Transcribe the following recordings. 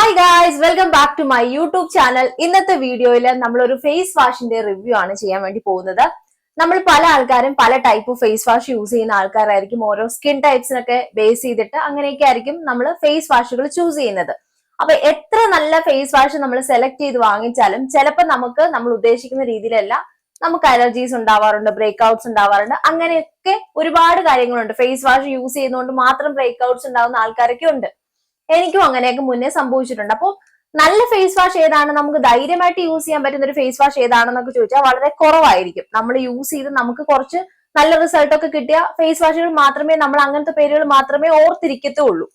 Hi guys, welcome back to my YouTube channel. ഇന്നത്തെ വീഡിയോയിൽ നമ്മൾ ഒരു ഫേസ് വാഷിന്റെ റിവ്യൂ ആണ് ചെയ്യാൻ വേണ്ടി പോകുന്നത്. നമ്മൾ പല ആൾക്കാരും പല ടൈപ്പ് ഫേസ് വാഷ് യൂസ് ചെയ്യുന്ന ആൾക്കാരായിരിക്കും. ഓരോ സ്കിൻ ടൈപ്സിനൊക്കെ ബേസ് ചെയ്തിട്ട് അങ്ങനെയൊക്കെ ആയിരിക്കും നമ്മൾ ഫേസ് വാഷുകൾ ചൂസ് ചെയ്യുന്നത്. അപ്പൊ എത്ര നല്ല ഫേസ് വാഷ് നമ്മൾ സെലക്ട് ചെയ്ത് വാങ്ങിച്ചാലും ചിലപ്പോൾ നമ്മൾ ഉദ്ദേശിക്കുന്ന രീതിയിലല്ല നമുക്ക് അലർജീസ് ഉണ്ടാവാറുണ്ട്, ബ്രേക്ക്ഔട്ട്സ് ഉണ്ടാവാറുണ്ട്. അങ്ങനെയൊക്കെ ഒരുപാട് കാര്യങ്ങളുണ്ട്. ഫേസ് വാഷ് യൂസ് ചെയ്യുന്നതുകൊണ്ട് മാത്രം ബ്രേക്ക്ഔട്ട്സ് ഉണ്ടാവുന്ന ആൾക്കാരൊക്കെ ഉണ്ട്. എനിക്കും അങ്ങനെയൊക്കെ മുന്നേ സംഭവിച്ചിട്ടുണ്ട്. അപ്പോൾ നല്ല ഫേസ് വാഷ് ഏതാണ്, നമുക്ക് ധൈര്യമായിട്ട് യൂസ് ചെയ്യാൻ പറ്റുന്ന ഒരു ഫേസ് വാഷ് ഏതാണെന്നൊക്കെ ചോദിച്ചാൽ വളരെ കുറവായിരിക്കും. നമ്മൾ യൂസ് ചെയ്ത് നമുക്ക് കുറച്ച് നല്ല റിസൾട്ട് ഒക്കെ കിട്ടിയ ഫേസ് വാഷുകൾ മാത്രമേ നമ്മൾ അങ്ങനത്തെ പേരുകൾ മാത്രമേ ഓർത്തിരിക്കത്തുള്ളൂ.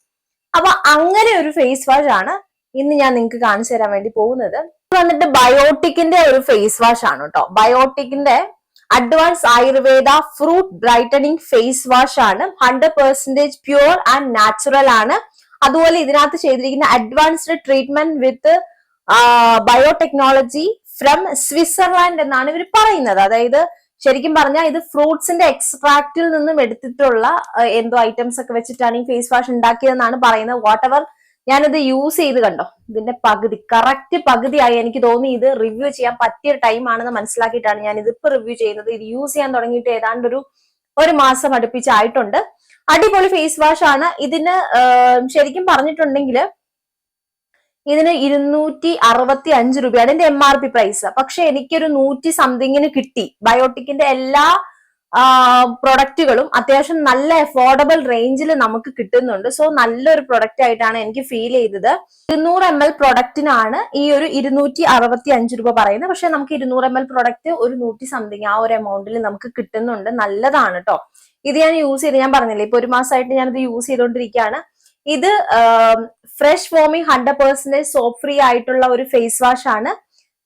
അപ്പൊ അങ്ങനെ ഒരു ഫേസ് വാഷ് ആണ് ഇന്ന് ഞാൻ നിങ്ങൾക്ക് കാണിച്ചു തരാൻ വേണ്ടി പോകുന്നത്. വന്നിട്ട് ബയോട്ടിക്കിന്റെ ഒരു ഫേസ് വാഷ് ആണ് കേട്ടോ. ബയോട്ടിക്കിന്റെ advance Ayurveda fruit brightening face wash ആണ്. 100% പ്യൂർ ആൻഡ് നാച്ചുറൽ ആണ്. അതുപോലെ ഇതിനകത്ത് ചെയ്തിരിക്കുന്ന advanced treatment with biotechnology from Switzerland എന്നാണ് ഇവർ പറയുന്നത്. അതായത് ശരിക്കും പറഞ്ഞാൽ ഇത് ഫ്രൂട്ട്സിന്റെ എക്സ്ട്രാക്റ്റിൽ നിന്നും എടുത്തിട്ടുള്ള എന്തോ ഐറ്റംസ് ഒക്കെ വെച്ചിട്ടാണ് ഈ ഫേസ് വാഷ് ഉണ്ടാക്കിയതെന്നാണ് പറയുന്നത്. വാട്ട് എവർ, ഞാനിത് യൂസ് ചെയ്ത് കണ്ടോ, ഇതിന്റെ കറക്റ്റ് പകുതിയായി. എനിക്ക് തോന്നി ഇത് റിവ്യൂ ചെയ്യാൻ പറ്റിയ ടൈം ആണെന്ന് മനസ്സിലാക്കിയിട്ടാണ് ഞാൻ ഇതിപ്പോ റിവ്യൂ ചെയ്യുന്നത്. ഇത് യൂസ് ചെയ്യാൻ തുടങ്ങിയിട്ട് ഏതാണ്ട് ഒരു മാസം അടുപ്പിച്ചായിട്ടുണ്ട്. അടിപൊളി ഫേസ് വാഷ് ആണ്. ഇതിന് ശരിക്കും പറഞ്ഞിട്ടുണ്ടെങ്കിൽ ഇതിന് 265 രൂപയാണ് ഇതിന്റെ MRP പ്രൈസ്. പക്ഷെ എനിക്കൊരു 100 സംതിങ്ങിന് കിട്ടി. ബയോട്ടിക്കിന്റെ എല്ലാ പ്രൊഡക്റ്റുകളും അത്യാവശ്യം നല്ല അഫോർഡബിൾ റേഞ്ചിൽ നമുക്ക് കിട്ടുന്നുണ്ട്. സോ നല്ലൊരു പ്രൊഡക്റ്റ് ആയിട്ടാണ് എനിക്ക് ഫീൽ ചെയ്തത്. 200 ml പ്രൊഡക്റ്റിനാണ് ഈ ഒരു 265 രൂപ പറയുന്നത്. പക്ഷെ നമുക്ക് 200 ml പ്രൊഡക്റ്റ് ഒരു 100 സംതിങ് ആ ഒരു എമൗണ്ടിൽ നമുക്ക് കിട്ടുന്നുണ്ട്. നല്ലതാണ് കേട്ടോ. ഇത് ഞാൻ യൂസ് ചെയ്ത്, ഞാൻ പറഞ്ഞില്ലേ ഇപ്പൊ ഒരു മാസമായിട്ട് ഞാനിത് യൂസ് ചെയ്തുകൊണ്ടിരിക്കുകയാണ്. ഇത് ഫ്രഷ് ഫോമിങ് 100% സോപ്പ് ഫ്രീ ആയിട്ടുള്ള ഒരു ഫേസ് വാഷ് ആണ്.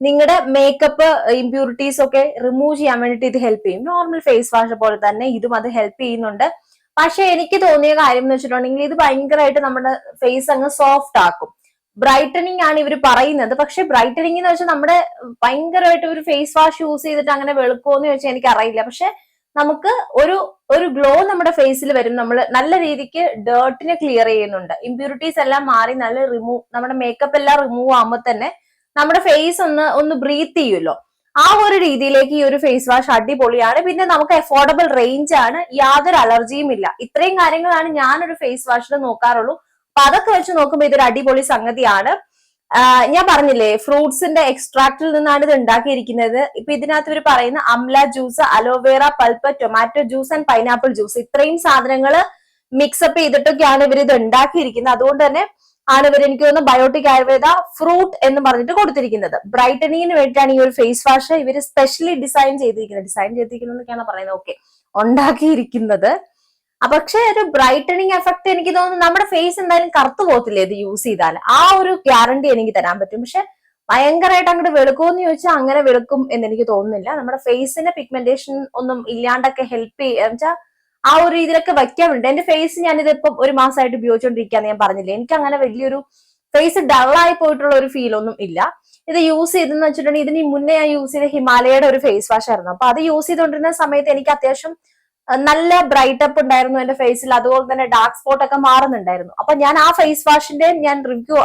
നിങ്ങളുടെ മേക്കപ്പ് ഇമ്പ്യൂരിറ്റീസ് ഒക്കെ റിമൂവ് ചെയ്യാൻ വേണ്ടിയിട്ട് ഇത് ഹെൽപ്പ് ചെയ്യും. നോർമൽ ഫേസ് വാഷ് പോലെ തന്നെ ഇതും അത് ഹെൽപ്പ് ചെയ്യുന്നുണ്ട്. പക്ഷെ എനിക്ക് തോന്നിയ കാര്യം എന്ന് വെച്ചിട്ടുണ്ടെങ്കിൽ ഇത് ഭയങ്കരമായിട്ട് നമ്മുടെ ഫേസ് അങ്ങ് സോഫ്റ്റ് ആക്കും. ബ്രൈറ്റനിങ് ആണ് ഇവർ പറയുന്നത്. പക്ഷെ ബ്രൈറ്റനിങ് എന്ന് വെച്ചാൽ നമ്മുടെ ഭയങ്കരമായിട്ട് ഒരു ഫേസ് വാഷ് യൂസ് ചെയ്തിട്ട് അങ്ങനെ വെളുക്കുമോന്ന് ചോദിച്ചാൽ എനിക്ക് അറിയില്ല. പക്ഷെ നമുക്ക് ഒരു ഗ്ലോ നമ്മുടെ ഫേസിൽ വരും. നമ്മൾ നല്ല രീതിക്ക് ഡേർട്ടിനെ ക്ലിയർ ചെയ്യുന്നുണ്ട്. ഇമ്പ്യൂരിറ്റീസ് എല്ലാം മാറി നമ്മുടെ മേക്കപ്പ് എല്ലാം റിമൂവ് ആകുമ്പോൾ തന്നെ നമ്മുടെ ഫേസ് ഒന്ന് ബ്രീത്ത് ചെയ്യുമല്ലോ. ആ ഒരു രീതിയിലേക്ക് ഈ ഒരു ഫേസ് വാഷ് അടിപൊളിയാണ്. പിന്നെ നമുക്ക് അഫോർഡബിൾ റേഞ്ച് ആണ്, യാതൊരു അലർജിയും ഇല്ല. ഇത്രയും കാര്യങ്ങളാണ് ഞാനൊരു ഫേസ് വാഷിൽ നോക്കാറുള്ളൂ. അപ്പൊ അതൊക്കെ വെച്ച് നോക്കുമ്പോൾ ഇതൊരു അടിപൊളി സംഗതിയാണ്. ഞാൻ പറഞ്ഞില്ലേ ഫ്രൂട്ട്സിന്റെ എക്സ്ട്രാക്റ്റിൽ നിന്നാണ് ഇത് ഉണ്ടാക്കിയിരിക്കുന്നത്. ഇപ്പൊ ഇതിനകത്ത് ഇവർ പറയുന്ന amla juice, aloe vera pulp, tomato juice and pineapple juice, ഇത്രയും സാധനങ്ങൾ മിക്സപ്പ് ചെയ്തിട്ടൊക്കെയാണ് ഇവർ ഇത് ഉണ്ടാക്കിയിരിക്കുന്നത്. അതുകൊണ്ട് തന്നെ ആണ് ഇവർ എനിക്ക് തോന്നുന്നു ബയോട്ടിക് ആയുർവേദ ഫ്രൂട്ട് എന്ന് പറഞ്ഞിട്ട് കൊടുത്തിരിക്കുന്നത്. ബ്രൈറ്റനിങ്ങിന് വേണ്ടിയിട്ടാണ് ഈ ഒരു ഫേസ് വാഷ് ഇവർ സ്പെഷ്യലി ഡിസൈൻ ചെയ്തിരിക്കുന്നതൊക്കെയാണ് പറയുന്നത്. ഓക്കെ, ഉണ്ടാക്കിയിരിക്കുന്നത്. പക്ഷെ ഒരു ബ്രൈറ്റനിങ് എഫക്ട് എനിക്ക് തോന്നുന്നു നമ്മുടെ ഫേസ് എന്തായാലും കറുത്തു പോകത്തില്ലേ ഇത് യൂസ് ചെയ്താൽ. ആ ഒരു ഗ്യാരണ്ടി എനിക്ക് തരാൻ പറ്റും. പക്ഷെ ഭയങ്കരമായിട്ട് അങ്ങോട്ട് വെളുക്കുമെന്ന് ചോദിച്ചാൽ അങ്ങനെ വെളുക്കും എന്ന് എനിക്ക് തോന്നുന്നില്ല. നമ്മുടെ ഫേസിന്റെ പിഗ്മെന്റേഷൻ ഒന്നും ഇല്ലാണ്ടൊക്കെ ഹെൽപ്പ് വെച്ചാൽ ആ ഒരു രീതിയിലൊക്കെ വയ്ക്കാൻ വേണ്ടി എന്റെ ഫേസ് ഞാനിതിപ്പം ഒരു മാസമായിട്ട് ഉപയോഗിച്ചുകൊണ്ടിരിക്കുകയെന്ന് ഞാൻ പറഞ്ഞില്ലേ. എനിക്ക് അങ്ങനെ വലിയൊരു ഫേസ് ഡള്ളായി പോയിട്ടുള്ള ഒരു ഫീൽ ഒന്നും ഇല്ല. ഇത് യൂസ് ചെയ്തെന്ന് വെച്ചിട്ടുണ്ടെങ്കിൽ ഇതിന് മുന്നേ ഞാൻ യൂസ് ചെയ്ത ഹിമാലയയുടെ ഒരു ഫേസ് വാഷ് ആയിരുന്നു. അപ്പൊ അത് യൂസ് ചെയ്തുകൊണ്ടിരുന്ന സമയത്ത് എനിക്ക് അത്യാവശ്യം നല്ല ബ്രൈറ്റ് അപ്പ് ഉണ്ടായിരുന്നു എന്റെ ഫേസിൽ. അതുപോലെ തന്നെ ഡാർക്ക് സ്പോട്ട് ഒക്കെ മാറുന്നുണ്ടായിരുന്നു. അപ്പൊ ഞാൻ ആ ഫേസ് വാഷിന്റെ ഞാൻ റിവ്യൂ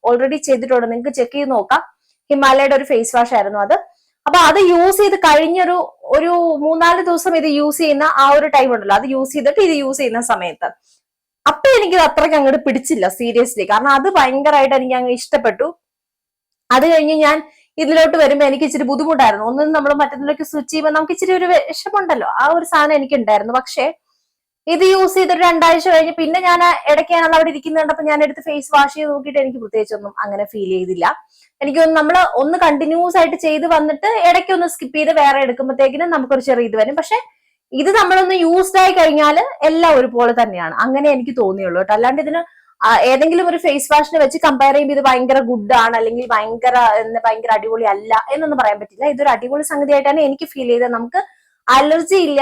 ഓൾറെഡി ചെയ്തിട്ടുണ്ട്, നിങ്ങൾക്ക് ചെക്ക് ചെയ്ത് നോക്കാം. ഹിമാലയയുടെ ഒരു ഫേസ് വാഷ് ആയിരുന്നു അത്. അപ്പൊ അത് യൂസ് ചെയ്ത് കഴിഞ്ഞൊരു 3-4 ദിവസം ഇത് യൂസ് ചെയ്യുന്ന ആ ഒരു ടൈം ഉണ്ടല്ലോ, അത് യൂസ് ചെയ്തിട്ട് ഇത് യൂസ് ചെയ്യുന്ന സമയത്ത് അപ്പൊ എനിക്കിത് അത്രയ്ക്ക് അങ്ങോട്ട് പിടിച്ചില്ല സീരിയസ്ലി. കാരണം അത് ഭയങ്കരമായിട്ട് എനിക്ക് അങ്ങ് ഇഷ്ടപ്പെട്ടു. അത് കഴിഞ്ഞ് ഞാൻ ഇതിലോട്ട് വരുമ്പോ എനിക്ക് ഇച്ചിരി ബുദ്ധിമുട്ടായിരുന്നു. ഒന്നും നമ്മൾ മറ്റൊന്നിലേക്ക് സ്വിച്ച് ചെയ്യുമ്പോൾ നമുക്ക് ഇച്ചിരി ഒരു വിഷമുണ്ടല്ലോ, ആ ഒരു സാധനം എനിക്ക് ഉണ്ടായിരുന്നു. പക്ഷെ ഇത് യൂസ് ചെയ്തൊരു 2 ആഴ്ച കഴിഞ്ഞ് പിന്നെ ഞാൻ ഇടയ്ക്ക് ഞാൻ അവിടെ ഇരിക്കുന്നുണ്ടപ്പോ ഞാൻ എടുത്ത് ഫേസ് വാഷ് ചെയ്ത് നോക്കിയിട്ട് എനിക്ക് പ്രത്യേകിച്ചൊന്നും അങ്ങനെ ഫീൽ ചെയ്തില്ല. എനിക്കൊന്ന് നമ്മൾ ഒന്ന് കണ്ടിന്യൂസ് ആയിട്ട് ചെയ്ത് വന്നിട്ട് ഇടയ്ക്ക് ഒന്ന് സ്കിപ്പ് ചെയ്ത് വേറെ എടുക്കുമ്പോഴത്തേക്കിനും നമുക്കൊരു ചെറിയ ഇത് വരും. പക്ഷെ ഇത് നമ്മളൊന്ന് യൂസ്ഡ് ആയി കഴിഞ്ഞാൽ എല്ലാം ഒരുപോലെ തന്നെയാണ്. അങ്ങനെ എനിക്ക് തോന്നിയുള്ളൂ കേട്ടോ. അല്ലാണ്ട് ഇതിന് ഏതെങ്കിലും ഒരു ഫേസ് വാഷിനെ വെച്ച് കമ്പയർ ചെയ്യുമ്പോൾ ഇത് ഭയങ്കര ഗുഡ് ആണ് അല്ലെങ്കിൽ ഭയങ്കര അടിപൊളി അല്ല എന്നൊന്നും പറയാൻ പറ്റില്ല. ഇതൊരു അടിപൊളി സംഗതിയായിട്ടാണ് എനിക്ക് ഫീൽ ചെയ്തത്. നമുക്ക് അലർജി ഇല്ല,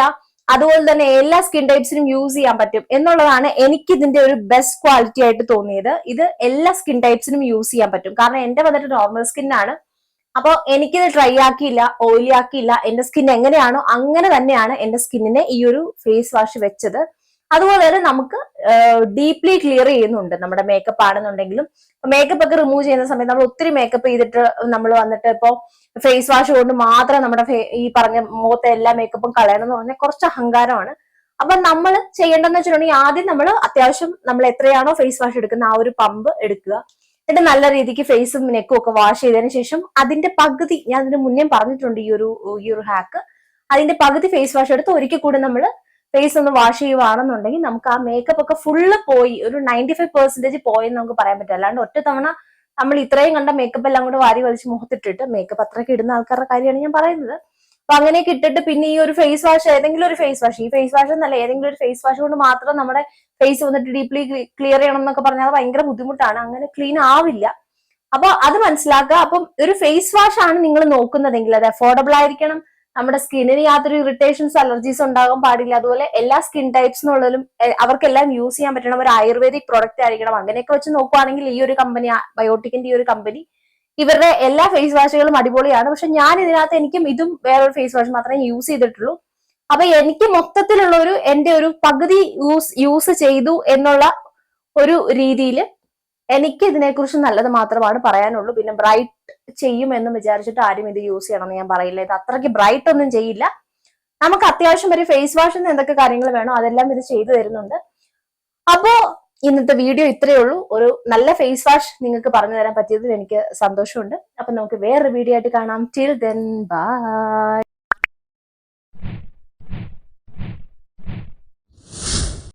അതുപോലെ തന്നെ എല്ലാ സ്കിൻ ടൈപ്സിനും യൂസ് ചെയ്യാൻ പറ്റും എന്നുള്ളതാണ് എനിക്ക് ഇതിന്റെ ഒരു ബെസ്റ്റ് ക്വാളിറ്റി ആയിട്ട് തോന്നിയത്. ഇത് എല്ലാ സ്കിൻ ടൈപ്സിനും യൂസ് ചെയ്യാൻ പറ്റും. കാരണം എന്റെ വന്നിട്ട് നോർമൽ സ്കിന്നാണ്. അപ്പൊ എനിക്കിത് ഡ്രൈ ആക്കിയില്ല, ഓയിലി ആക്കിയില്ല. എന്റെ സ്കിൻ എങ്ങനെയാണോ അങ്ങനെ തന്നെയാണ് എന്റെ സ്കിന്നിനെ ഈ ഒരു ഫേസ് വാഷ് വെച്ചത്. അതുപോലെ തന്നെ നമുക്ക് ഡീപ്ലി ക്ലിയർ ചെയ്യുന്നുണ്ട്. നമ്മുടെ മേക്കപ്പ് ആണെന്നുണ്ടെങ്കിലും മേക്കപ്പ് ഒക്കെ റിമൂവ് ചെയ്യുന്ന സമയത്ത് നമ്മൾ ഒത്തിരി മേക്കപ്പ് ചെയ്തിട്ട് നമ്മൾ വന്നിട്ട് ഇപ്പൊ ഫേസ് വാഷ് കൊണ്ട് മാത്രം നമ്മുടെ ഈ പറഞ്ഞ മുഖത്തെ എല്ലാ മേക്കപ്പും കളയണം എന്ന് പറഞ്ഞാൽ കുറച്ച് അഹങ്കാരമാണ്. അപ്പൊ നമ്മൾ ചെയ്യേണ്ടതെന്ന് വെച്ചിട്ടുണ്ടെങ്കിൽ ആദ്യം നമ്മൾ അത്യാവശ്യം നമ്മൾ എത്രയാണോ ഫേസ് വാഷ് എടുക്കുന്ന ആ ഒരു പമ്പ് എടുക്കുക. എന്നിട്ട് നല്ല രീതിക്ക് ഫേസും നെക്കും ഒക്കെ വാഷ് ചെയ്തതിനു ശേഷം അതിന്റെ പകുതി, ഞാൻ ഇതിന് മുന്നേ പറഞ്ഞിട്ടുണ്ട് ഈ ഒരു ഹാക്ക്, അതിന്റെ പകുതി ഫേസ് വാഷ് എടുത്ത് ഒരിക്കൽ കൂടി നമ്മൾ ഫേസ് ഒന്ന് വാഷ് ചെയ്യുവാണെന്നുണ്ടെങ്കിൽ നമുക്ക് ആ മേക്കപ്പ് ഒക്കെ ഫുള്ള് പോയി, ഒരു 95% പോയെന്ന് നമുക്ക് പറയാൻ പറ്റും. അല്ലാണ്ട് ഒറ്റ തവണ നമ്മൾ ഇത്രയും കണ്ട മേക്കപ്പ് എല്ലാം കൂടെ വാരി വലിച്ച് മുഖത്തിട്ടിട്ട്, മേക്കപ്പ് അത്രയ്ക്ക് ഇടുന്ന ആൾക്കാരുടെ കാര്യമാണ് ഞാൻ പറയുന്നത്. അപ്പൊ അങ്ങനെയൊക്കെ ഇട്ടിട്ട് പിന്നെ ഈ ഒരു ഫേസ് വാഷ്, ഏതെങ്കിലും ഒരു ഫേസ് വാഷ്, ഈ ഫേസ് വാഷ് എന്നല്ല ഏതെങ്കിലും ഒരു ഫേസ് വാഷ് കൊണ്ട് മാത്രം നമ്മുടെ ഫേസ് വന്നിട്ട് ഡീപ്ലി ക്ലിയർ ചെയ്യണം എന്നൊക്കെ പറഞ്ഞാൽ ഭയങ്കര ബുദ്ധിമുട്ടാണ്, അങ്ങനെ ക്ലീൻ ആവില്ല. അപ്പൊ അത് മനസ്സിലാക്കുക. അപ്പം ഒരു ഫേസ് വാഷ് ആണ് നിങ്ങൾ നോക്കുന്നതെങ്കിൽ അത് അഫോർഡബിൾ ആയിരിക്കണം, നമ്മുടെ സ്കിന്നിന് യാതൊരു ഇറിറ്റേഷൻസ് അലർജീസ് ഉണ്ടാകാൻ പാടില്ല, അതുപോലെ എല്ലാ സ്കിൻ ടൈപ്സിനുള്ളതിലും അവർക്കെല്ലാം യൂസ് ചെയ്യാൻ പറ്റണം, ഒരു ആയുർവേദിക് പ്രൊഡക്റ്റ് ആയിരിക്കണം. അങ്ങനെയൊക്കെ വെച്ച് നോക്കുവാണെങ്കിൽ ഈ ഒരു കമ്പനി, ബയോട്ടിക്കിന്റെ ഈ ഒരു കമ്പനി, ഇവരുടെ എല്ലാ ഫേസ് വാഷുകളും അടിപൊളിയാണ്. പക്ഷെ ഞാൻ ഇതിനകത്ത് എനിക്കും ഇതും വേറൊരു ഫേസ് വാഷ് മാത്രമേ യൂസ് ചെയ്തിട്ടുള്ളൂ. അപ്പൊ എനിക്ക് മൊത്തത്തിലുള്ള എന്റെ ഒരു പകുതി യൂസ് ചെയ്തു എന്നുള്ള ഒരു രീതിയിൽ എനിക്ക് ഇതിനെക്കുറിച്ച് നല്ലത് മാത്രമാണ് പറയാനുള്ളൂ. പിന്നെ ബ്രൈറ്റ് ചെയ്യുമെന്ന് വിചാരിച്ചിട്ട് ആരും ഇത് യൂസ് ചെയ്യണമെന്ന് ഞാൻ പറയില്ല. ഇത് അത്രയ്ക്ക് ബ്രൈറ്റ് ഒന്നും ചെയ്യില്ല. നമുക്ക് അത്യാവശ്യം ഒരു ഫേസ് വാഷിന് എന്തൊക്കെ കാര്യങ്ങൾ വേണോ അതെല്ലാം ഇത് ചെയ്തു തരുന്നുണ്ട്. അപ്പോ ഇന്നത്തെ വീഡിയോ ഇത്രയേ ഉള്ളൂ. ഒരു നല്ല ഫേസ് വാഷ് നിങ്ങൾക്ക് പറഞ്ഞു തരാൻ പറ്റിയതിൽ എനിക്ക് സന്തോഷമുണ്ട്. അപ്പൊ നമുക്ക് വേറൊരു വീഡിയോ ആയിട്ട് കാണാം. Till then bye.